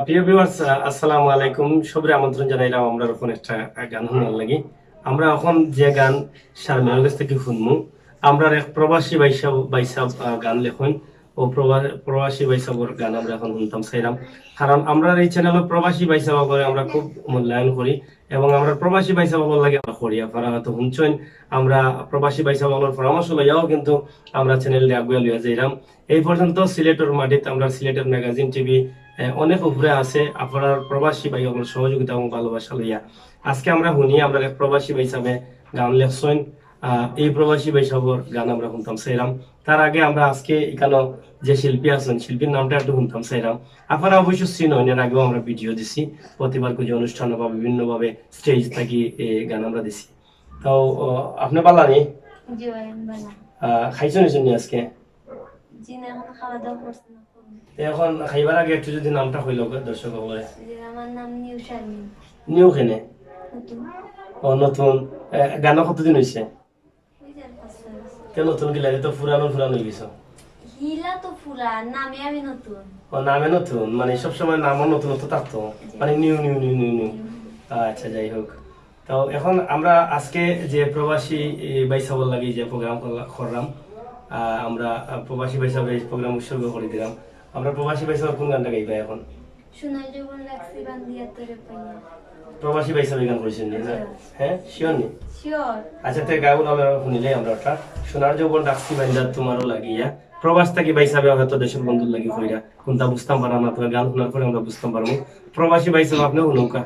প্রিয় ভিউয়ার্স, আসসালামু আলাইকুম। সবরে আমন্ত্রণ জানাইলাম আমরা এখন একটা গান শুনার লাগি। আমরা এখন যে গান শারমিনের কাছ থেকে শুনমু, আমরা এক প্রবাসী বাইসাব গান লেখন ও প্রবাসী বাইসাবর গান আমরা এখন শুনতাম চাইলাম। কারণ আমরা এই চ্যানেলে প্রবাসী বাইসাব করে আমরা খুব মূল্যায়ন করি এবং আমরা প্রবাসী বাইসাব লাগে আমরা করি। আপনারা হয়তো শুনছেন আমরা প্রবাসী বাইসাবর পরামর্শ লইয়াও কিন্তু আমরা চ্যানেলটি আগুয়া লইয়া যাইলাম। এই পর্যন্ত সিলেটের মাটিতে আমরা সিলেটের ম্যাগাজিন টিভি অনেক উপরে আছে আপনার প্রবাসী ভাই আমার সহযোগিতা এবং ভালোবাসা লইয়া আজকে আমরা শুনি আমরা এক প্রবাসী ভাই হিসাবে গান লেখছেন। এই প্রবাসী ভাই সবর গান আমরা শুনতাম চাইলাম। তার আগে আমরা আজকে এখানে যে শিল্পী আছেন শিল্পীর নামটা একটু শুনতাম চাইলাম। আপনারা অবশ্য চিনেন, এর আগেও আমরা ভিডিও দিছি, প্রতিবার কিছু অনুষ্ঠান বা বিভিন্ন ভাবে স্টেজ থাকি গান আমরা দিছি। তো আপনি পালানি খাইছেন আজকে? এখন খাইবার আগে একটু যদি নামটা হইল দর্শক বলে। আমার নাম নিউ শারমিন। নিউ খেনে ও নতুন গান কতদিন হয়েছে? নতুন গিলা তো পুরানো হয়ে গেছে। হিলা তো পুরান, নামে আমি নতুন। ও নামে নতুন, মানে সবসময় নামও নতুনত্ব থাকতো, মানে new new new new new. আচ্ছা, যাই হোক। তো এখন আমরা আজকে যে প্রবাসী বাইসাবল লাগে যে প্রোগ্রাম করলাম, আমরা প্রবাসী বাইসাব এই প্রোগ্রাম উৎসর্গ করে দিলাম। আমরা প্রবাসী বাইসাব কোন গানটা গাইবা এখন? সোনার জীবন লাগছে বান্দিয়া তোরে পাইয়া। প্রবাসী বাইসাব গান করেছেন নি? হ্যাঁ, শিওর নি? শিওর। আচ্ছা, তো গাউন আমরা শুনিলে আমরা ওটা সোনার যৌবন ডাকছি বান্দা তোমারও লাগিয়া। প্রবাস থাকি বাইসাবে হয়তো দেশের বন্ধুর লাগি কইরা কোনটা বুঝতাম পারলাম না, তোমার গান শোনার পরে আমরা বুঝতাম পারবো। প্রবাসী বাইসাব আপনি শুনুকা।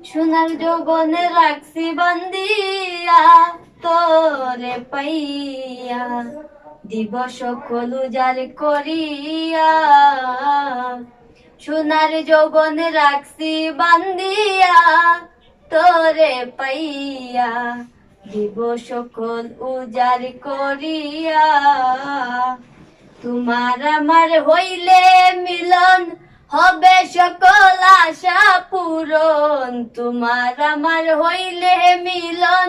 সোনার যৌবনে রাখছি বান্দিয়া তোরে পাইয়া, দিবস কলু জাল করিয়া। সোনার যৌবনে রাখছি বান্দিয়া তোরে পাইয়া, দিবস কল উজার করিয়া। তোমার আমার হইলে মিলন হবে সকল আশা পূরণ। তোমার আমার হইলে মিলন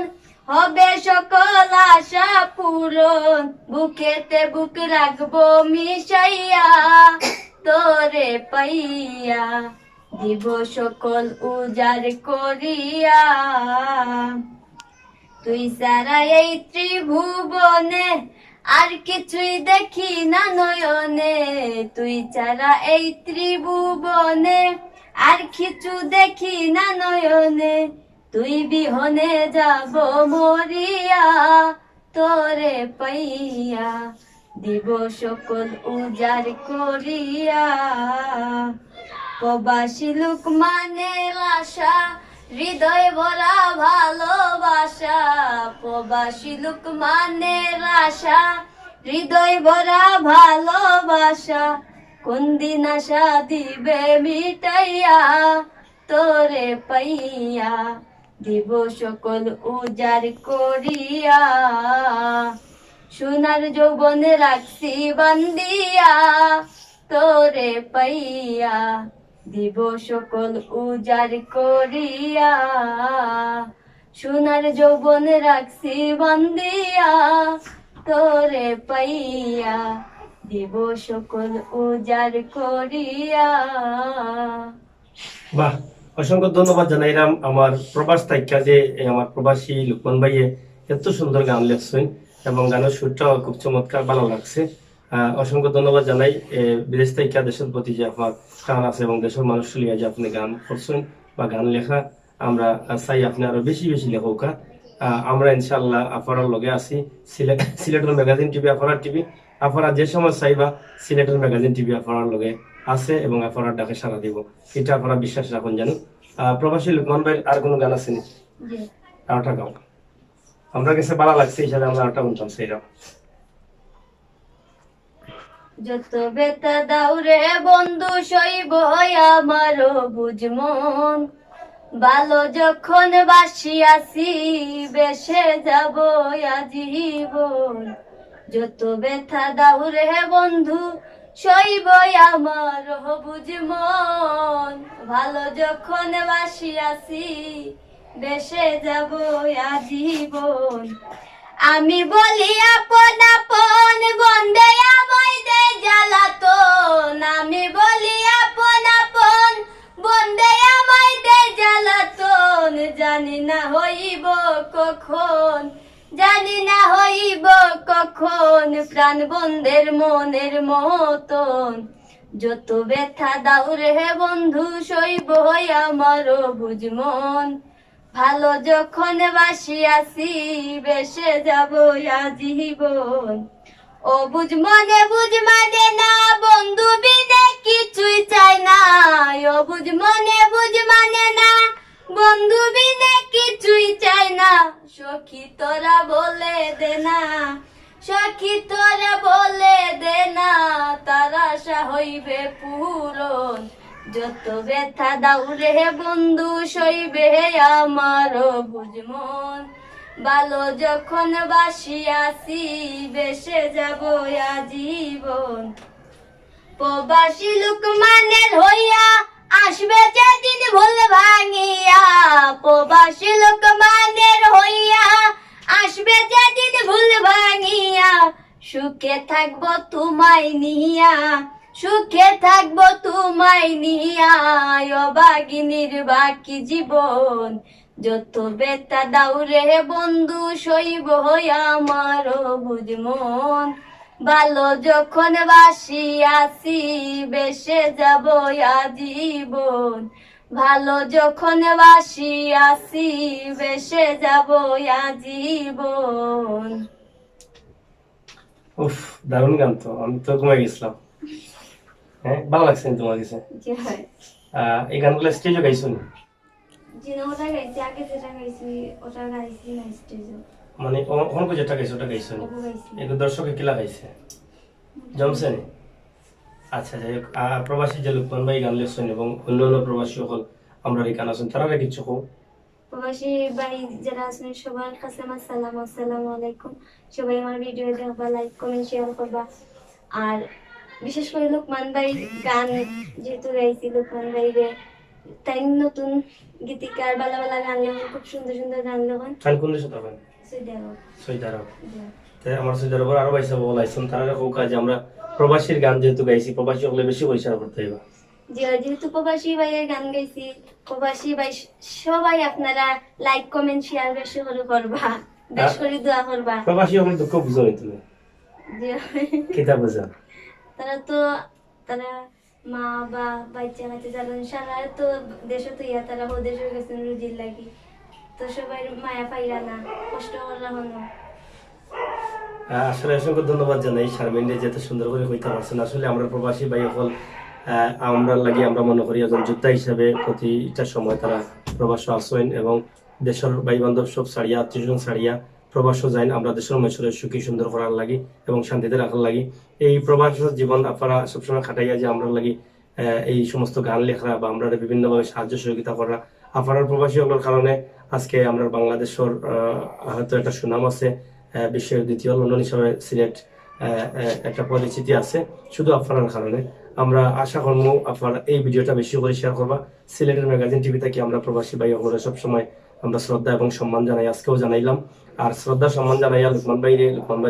হবে সকল আশা পূরণ। বুকেতে বুক রাখবো মিশাইয়া তোরে পাইয়া, দিব সকল উজার করিয়া। তুই সারা এই ত্রিভুবনে আর কিছুই দেখি না নয়নে। তুই ছাড়া এই ত্রিভুবনে আর কিছু দেখি না নয়নে। তুই বিহনে যাব মরিয়া তোরে পাইয়া, দিব সকল উজার করিয়া। প্রবাসী লোক মানে আশা, হৃদয় ভরা ভালোবাসা। প্রবাসী লোক মানে আশা, হৃদয় ভরা ভালোবাসা। কোন দিন আশা দিবে মিটাইয়া তোরে পাইয়া, দিব সকল উজার করিয়া। সোনার যৌবনে রাখছি বান্দিয়া তোরে পাইয়া, দিব সকল উজার করিয়া। সোনার যৌবনে রাখছি বান্দিয়া তোরে পাইয়া, দিব সকল উজার করিয়া। বাহ, অসংখ্য ধন্যবাদ জানাইলাম আমার প্রবাস তাইকা যে আমার প্রবাসী লুকমান ভাইয়ে এত সুন্দর গান লেখছেন এবং গানের সুরটাও খুব চমৎকার, ভালো লাগছে। অসংখ্য ধন্যবাদ জানাই। বিদেশ থেকে দেশের প্রতি যে আপনার টান আছে এবং দেশের মানুষ লিয়ে যে আপনি গান করছেন বা গান লেখা, আমরা চাই আপনি আরো বেশি বেশি লেখকা। আমরা ইনশাল্লাহ আপনার লগে আছি। সিলেটের ম্যাগাজিন টিভি, আপনার টিভি, আপনারা যে সময় চাইবা সিলেটের ম্যাগাজিন টিভি আপনার লগে আছে এবং আপনার ডাকে সারা দিব, এটা আপনারা বিশ্বাস রাখুন জানো। প্রবাসী লুকমান ভাই আর কোনো গান আছে নি? আরটা গাও, আমরা কাছে ভালো লাগছে হিসাবে আমরা আরটা শুনতাম সেইরকম। যত বেতা দাউরে বন্ধু সইব আমারও বুঝমন। ভালো যখন বাসিয়াছি বেসে যাব আজীবন। যত ব্যথা দাউরে বন্ধু সইব আমারও বুঝমন। ভালো যখন বাসিয়াছি বেসে যাব আজীবন। আমি বলি আপন আপন বন্দে আমায় দে জ্বালাতন। যখন, জানি না হইব কখন প্রাণ বন্ধের মনের মতন। যত ব্যথা দাও রে বন্ধু সইব আমার বুঝ মন, ভালো যখন বাসিয়াছি বেসে যাব আজীবন। ও বুঝ মনে বুঝ মানে না, বন্ধু বিনে কিছুই চাই না। ও বুঝ মনে বুঝ মানে না, বন্ধু বিনে কিছুই চাই না। সখী তোরা বলে দে না, সখী তোরা বলে দে না, তার আশা হইবে পূরণ। যত ব্যথা দাও রে বন্ধু সইবে আমার বুঝ মন, ভালো যখন বাসিয়াছি বেসে যাব আজীবন। প্রবাসী লোক মানের হইয়া আসবে যেদিন ভুল ভাঙিয়া, প্রবাসী লোক মানের হইয়া আসবে যেদিন ভুল ভাঙিয়া। সুখে থাকবো তোমায় নিয়া, সুখে থাকবো তোমায় নিয়া, অবাগিনীর বাকি জীবন। যত ব্যথা দাও রে বন্ধু সইব আমার বুঝ মন, ভালো যখন বাসিয়াছি বেসে যাব আজীবন। ভালো যখন বাসিয়াছি বেসে যাব আজীবন। উফ, দারুণ গান তো, আমি তো ঘুমাই গেছিলাম। হ্যাঁ, ভালো লাগছে না তোমার কাছে? জি হয়। এই গানগুলো স্টেজে গাইছো নি? জি না, ওটা গাইছি আগে, যেটা গাইছি ওটা গাইছি না স্টেজে। মানে অঙ্ক যেটা গাইছো ওটা গাইছো নি? ওটা গাইছি। এগুলো দর্শকে কিলা গাইছে, জমছে নি? আচ্ছা, যাই হোক, প্রবাসী যে লুকমান ভাই গান লেখছেন এবং অন্যান্য প্রবাসী সকল আমরা এই গান আছেন, তারা কিছু হোক। প্রবাসী ভাই যারা আছেন সবার কাছে আমার সালাম, আসসালামু আলাইকুম। সবাই আমার ভিডিও দেখবা, লাইক কমেন্ট শেয়ার করবা। আর বিশেষ করে লুকমান ভাই গান যেহেতু গাইছি, লুকমান ভাই রে তাই নতুন গীতিকার বালা বালা গান লেখেন, খুব সুন্দর সুন্দর গান লেখেন। তাই কোন দেশে থাকেন? সৌদি আরব। তাই আমার সৌদি আরবের আরো ভাইসা বল আইছেন, তারা হোক কাজে আমরা প্রবাসীর গান যেহেতু গাইছি, প্রবাসী হলে বেশি পরিষ্কার করতে হইবা। যেহেতু প্রবাসী ভাইয়ের গান গাইছি, প্রবাসী ভাই সবাই আপনারা লাইক কমেন্ট শেয়ার বেশি করে করবা, বেশ করে দোয়া করবা। প্রবাসী হলে দুঃখ বুঝো নি তুমি? কিতা বুঝা? তারা মা বা বাচ্চা কাছে যাবেন সারা তো দেশে তো ইয়া, তারা ওদেশ হয়ে গেছেন রুজির লাগি, তো সবাই মায়া পাইরা না, কষ্ট করা হলো। আসলে অসংখ্য ধন্যবাদ জানাই শারমিনকে যেতে সুন্দর করে কইতে পারছেন। আসলে আমরা প্রবাসী ভাই সকল আমরা লাগি আমরা মনে করি একজন যোদ্ধা হিসাবে প্রতিটা সময় তারা প্রবাস আসেন এবং দেশের ভাই বান্ধব সব ছাড়িয়া, আত্মীয়স্বজন ছাড়িয়া প্রবাস যাইন আমরা দেশের মেশরে সুখী সুন্দর করার লাগি এবং শান্তিতে রাখার লাগি। এই প্রবাস জীবন আপনারা সবসময় খাটাইয়া যে আমরা লাগি এই সমস্ত গান লেখা বা আমরা বিভিন্নভাবে সাহায্য সহযোগিতা করা আপনার প্রবাসী হওয়ার কারণে আজকে আমরা বাংলাদেশের হয়তো একটা সুনাম আছে, বিশ্বের দ্বিতীয় লন্ডন হিসাবে সিলেট একটা পরিচিতি আছে শুধু আপনার কারণে। আমরা আশা করবো আপনারা এই ভিডিওটা বেশি করে শেয়ার করবা। সিলেটের ম্যাগাজিন টিভি থেকে আমরা প্রবাসী ভাই সকলে সবসময় আমরা শ্রদ্ধা এবং সম্মান জানাই, আজকেও জানাইলাম। আর শ্রদ্ধা সম্মান জানাইয়া লুকমান ভাইয়ের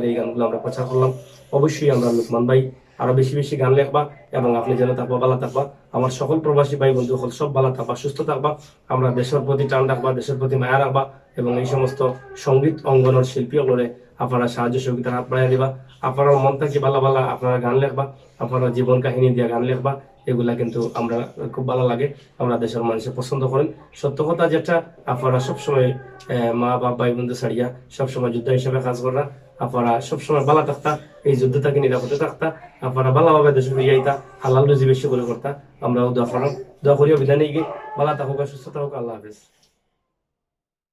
এই গানগুলো আমরা প্রচার করলাম। অবশ্যই আমরা লুকমান ভাই আরো বেশি বেশি গান লেখবা এবং আপনি যেন থাকবা ভালো থাকবা, আমার সকল প্রবাসী ভাই বন্ধু সকল সব ভালো থাকবা, সুস্থ থাকবা। আমরা দেশের প্রতি টান রাখবা, দেশের প্রতি মায়া রাখবা এবং এই সমস্ত সঙ্গীত অঙ্গনের শিল্পী সকলে আপনারা সাহায্য সহযোগিতার হাত বাড়াই দিবা। আপনারা মন থাকি ভালো ভালো আপনারা গান লেখবা, আপনারা জীবন কাহিনী দিয়ে গান লেখবা, এগুলা কিন্তু আমরা খুব ভালো লাগে, আমরা দেশের মানুষের পছন্দ করেন। সত্য কথা যেটা আপনারা সবসময় মা বাপ ভাই বন্ধু ছাড়িয়া সবসময় যুদ্ধ হিসেবে কাজ করা, আপনারা সবসময় ভালো থাকতা, এই যুদ্ধটাকে নিরাপদে থাকতা, আপনারা ভালোভাবে দেশে ফিরে যাইতা, হালাল রুজি বেশি করে করতা। আমরাও দোয়া করিও বিদায় নিয়ে গিয়ে ভালো থাকুক, সুস্থ থাকুক। আল্লাহ হাফেজ।